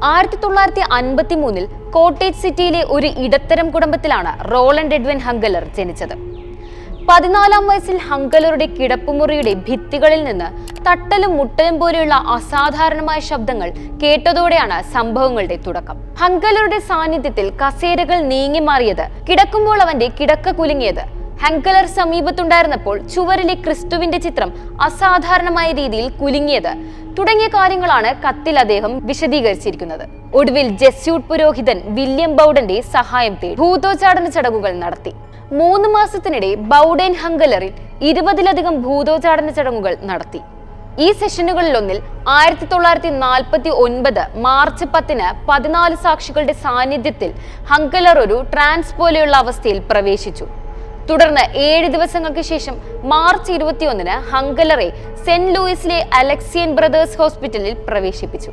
1953 cottage സിറ്റിയിലെ ഒരു ഇടത്തരം കുടുംബത്തിലാണ് റോളണ്ട് എഡ്വിൻ ഹങ്കലർ ജനിച്ചത്. 14-ാം വയസ്സിൽ ഹങ്കലറുടെ കിടപ്പുമുറിയുടെ ഭിത്തികളിൽ നിന്ന് തട്ടലും മുട്ടലും പോലെയുള്ള അസാധാരണമായ ശബ്ദങ്ങൾ കേട്ടതോടെയാണ് സംഭവങ്ങളുടെ തുടക്കം. ഹങ്കലറുടെ സാന്നിധ്യത്തിൽ കസേരകൾ നീങ്ങി മാറിയത്, കിടക്കുമ്പോൾ അവന്റെ കിടക്ക കുലുങ്ങിയത്, ഹങ്കലർ സമീപത്തുണ്ടായിരുന്നപ്പോൾ ചുവരിലെ ക്രിസ്തുവിന്റെ ചിത്രം അസാധാരണമായ രീതിയിൽ കുലുങ്ങിയത് തുടങ്ങിയ കാര്യങ്ങളാണ് കത്തിൽ അദ്ദേഹം വിശദീകരിച്ചിരിക്കുന്നത്. ഒടുവിൽ ജെസ്യൂട്ട് പുരോഹിതൻ വില്യം ബൗഡന്റെ സഹായം തേടി ഭൂതോച്ചാടന ചടങ്ങുകൾ നടത്തി. 3 മാസത്തിനിടെ ബൗഡൻ ഹങ്കലറിൽ 20-ലധികം ഭൂതോച്ചാടന ചടങ്ങുകൾ നടത്തി. ഈ സെഷനുകളിലൊന്നിൽ 1949 മാർച്ച് 10-ന് 14 സാക്ഷികളുടെ സാന്നിധ്യത്തിൽ ഹങ്കലർ ഒരു ട്രാൻസ് പോലെയുള്ള അവസ്ഥയിൽ പ്രവേശിച്ചു. തുടർന്ന് 7 ദിവസങ്ങൾക്ക് ശേഷം മാർച്ച് 21-ന് ഹങ്കലറെ സെന്റ് ലൂയിസിലെ അലക്സിയൻ ബ്രദേഴ്സ് ഹോസ്പിറ്റലിൽ പ്രവേശിപ്പിച്ചു.